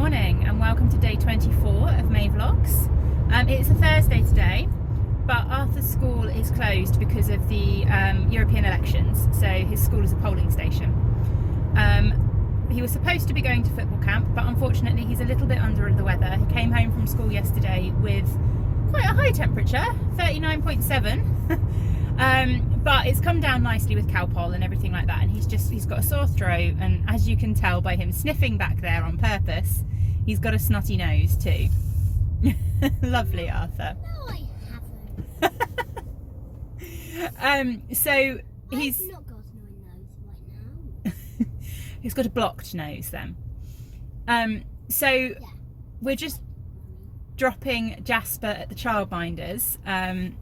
morning and welcome to day 24 of May Vlogs. It's a Thursday today, but Arthur's school is closed because of the European elections, so his school is a polling station. He was supposed to be going to football camp, but unfortunately he's a little bit under the weather. He came home from school yesterday with quite a high temperature, 39.7. But it's come down nicely with Calpol and everything like that, and he's got a sore throat, and as you can tell by him sniffing back there on purpose, he's got a snotty nose too. Lovely Arthur. No, I haven't. So he's I've not got no nose right now. he's got a blocked nose then. So Yeah. we're just dropping Jasper at the childminders.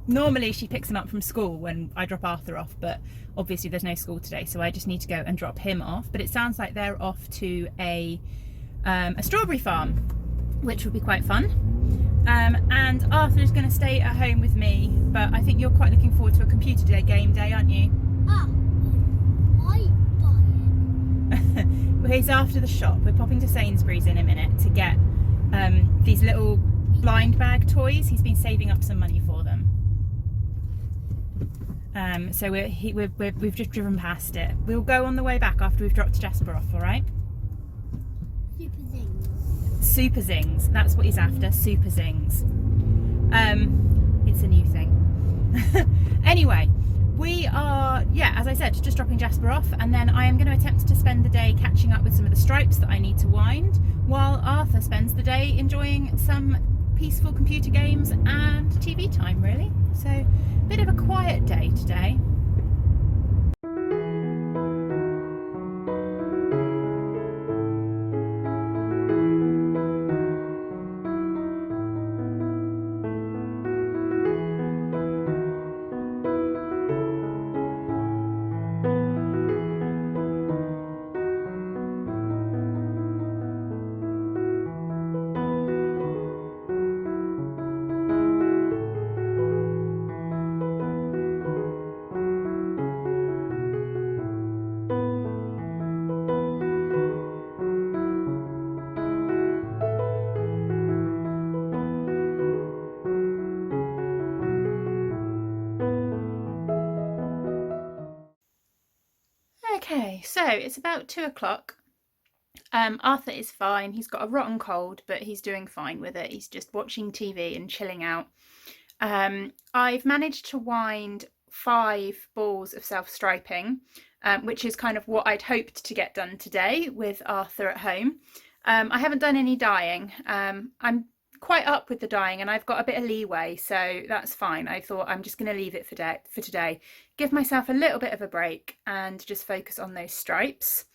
Normally she picks him up from school when I drop Arthur off, but obviously there's no school today, so I just need to go and drop him off. But it sounds like they're off to a strawberry farm, which will be quite fun. And Arthur is going to stay at home with me, but I think you're quite looking forward to a computer day game day, aren't you? Ah, I buy it. Well, he's after the shop. We're popping to Sainsbury's in a minute to get these little blind bag toys. He's been saving up some money for them. So we've just driven past it. We'll go on the way back after we've dropped Jasper off, all right? Super things. Super Zings, that's what he's after, Super Zings. It's a new thing. Anyway, we are, as I said, just dropping Jasper off, and then I am going to attempt to spend the day catching up with some of the stripes that I need to wind, while Arthur spends the day enjoying some peaceful computer games and TV time, really. So, a bit of a quiet day today. Okay, so it's about 2 o'clock. Arthur is fine. He's got a rotten cold, but he's doing fine with it. He's just watching TV and chilling out. I've managed to wind 5 balls of self-striping, which is kind of what I'd hoped to get done today with Arthur at home. I haven't done any dyeing. I'm quite up with the dyeing, and I've got a bit of leeway, so that's fine. I thought I'm just going to leave it for today, give myself a little bit of a break and just focus on those stripes.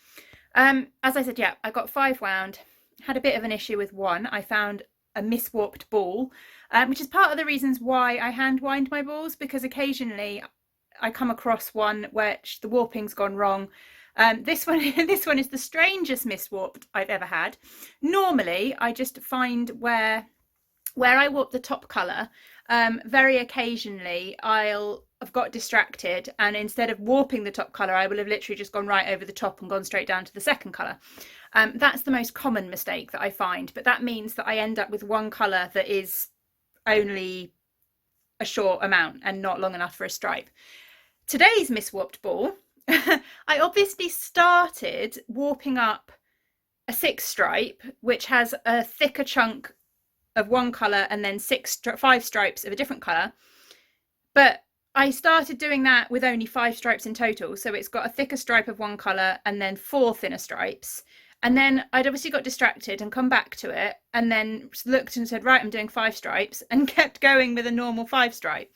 As I said, I got 5 wound. Had a bit of an issue with one. I found a miswarped ball, which is part of the reasons why I hand wind my balls, because occasionally I come across one which the warping's gone wrong. This one is the strangest miswarped I've ever had. Normally I just find where I warp the top colour, very occasionally I've got distracted, and instead of warping the top colour, I will have literally just gone right over the top and gone straight down to the second colour. That's the most common mistake that I find, but that means that I end up with one colour that is only a short amount and not long enough for a stripe. Today's miswarped ball, I obviously started warping up a 6 stripe, which has a thicker chunk of one colour and then 5 stripes of a different colour, but I started doing that with only 5 stripes in total, so it's got a thicker stripe of one colour and then 4 thinner stripes. And then I'd obviously got distracted and come back to it and then looked and said, right, I'm doing 5 stripes, and kept going with a normal 5 stripe.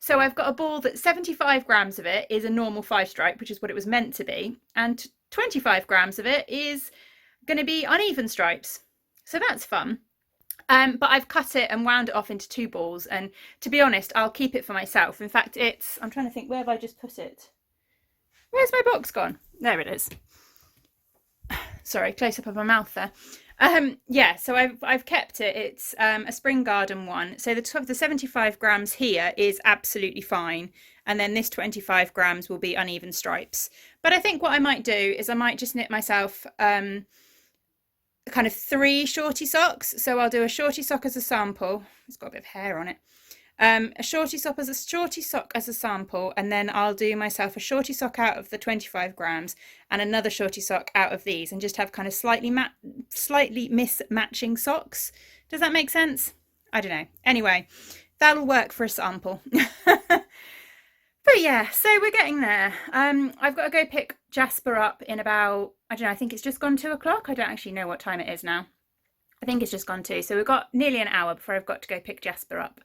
So I've got a ball that 75 grams of it is a normal 5 stripe, which is what it was meant to be, and 25 grams of it is going to be uneven stripes. So that's fun. But I've cut it and wound it off into 2 balls, and to be honest, I'll keep it for myself. In fact, I'm trying to think, where have I just put it? Where's my box gone? There it is. Sorry, close up of my mouth there. So I've kept it. It's a Spring Garden one. So the 75 grams here is absolutely fine, and then this 25 grams will be uneven stripes. But I think what I might do is I might just knit myself kind of 3 shorty socks. So I'll do a shorty sock as a sample. It's got a bit of hair on it. A shorty sock as a sample, and then I'll do myself a shorty sock out of the 25 grams and another shorty sock out of these, and just have kind of slightly mismatching socks. Does that make sense? I don't know. Anyway, that'll work for a sample. But yeah, so we're getting there. I've got to go pick Jasper up in about, I don't know, I think it's just gone 2 o'clock. I don't actually know what time it is now. I think it's just gone 2. So we've got nearly an hour before I've got to go pick Jasper up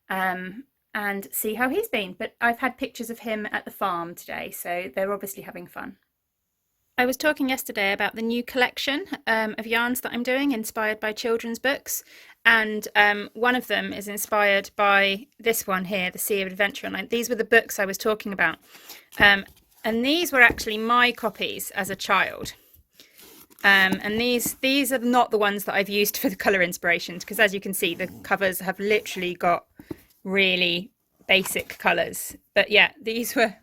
and see how he's been. But I've had pictures of him at the farm today, so they're obviously having fun. I was talking yesterday about the new collection of yarns that I'm doing, inspired by children's books. And one of them is inspired by this one here, The Sea of Adventure. And these were the books I was talking about. And these were actually my copies as a child. And these are not the ones that I've used for the colour inspirations, because as you can see, the covers have literally got really basic colours. But yeah, these were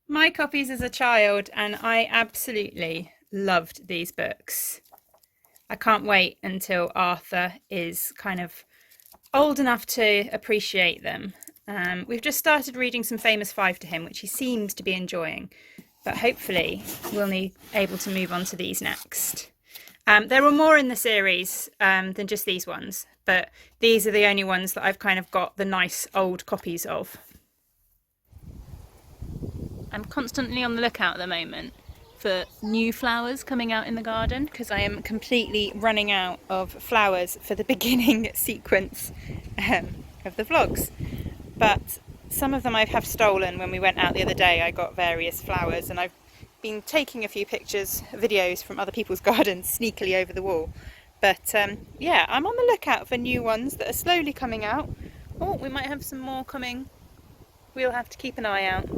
my copies as a child, and I absolutely loved these books. I can't wait until Arthur is kind of old enough to appreciate them. We've just started reading some Famous Five to him, which he seems to be enjoying, but hopefully we'll be able to move on to these next. There were more in the series than just these ones, but these are the only ones that I've kind of got the nice old copies of. I'm constantly on the lookout at the moment for new flowers coming out in the garden, because I am completely running out of flowers for the beginning sequence of the vlogs. But some of them I have stolen. When we went out the other day, I got various flowers, and I've been taking a few videos from other people's gardens sneakily over the wall. But yeah, I'm on the lookout for new ones that are slowly coming out. Oh, we might have some more coming. We'll have to keep an eye out.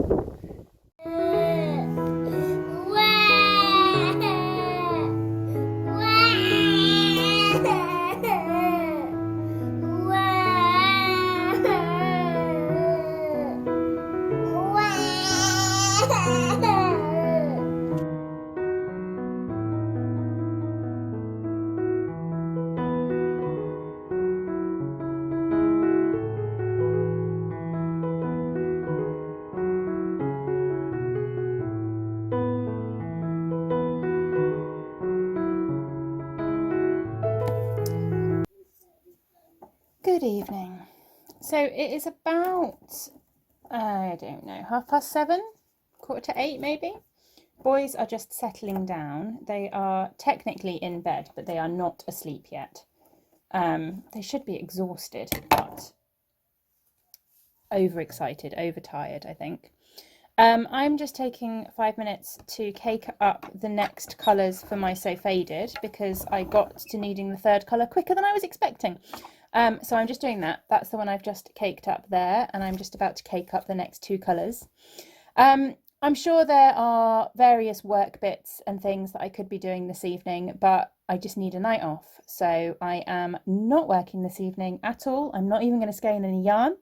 Good evening. So it is about, I don't know, 7:30, 7:45 maybe. Boys are just settling down. They are technically in bed, but they are not asleep yet. They should be exhausted, but overexcited, overtired, I think. I'm just taking 5 minutes to cake up the next colours for my So Faded, because I got to needing the third colour quicker than I was expecting. So I'm just doing that. That's the one I've just caked up there, and I'm just about to cake up the next 2 colours. I'm sure there are various work bits and things that I could be doing this evening, but I just need a night off. So I am not working this evening at all. I'm not even going to skein any yarn.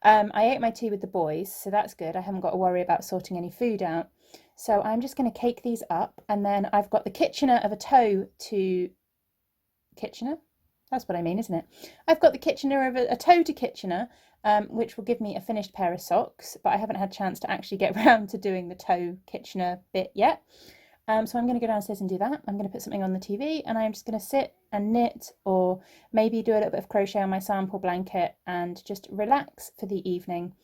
I ate my tea with the boys, so that's good. I haven't got to worry about sorting any food out. So I'm just going to cake these up, and then I've got the Kitchener of a toe to... Kitchener? That's what I mean, isn't it? I've got the Kitchener of a toe to Kitchener, which will give me a finished pair of socks, but I haven't had a chance to actually get around to doing the toe Kitchener bit yet. So I'm going to go downstairs and do that. I'm going to put something on the TV, and I'm just going to sit and knit, or maybe do a little bit of crochet on my sample blanket and just relax for the evening.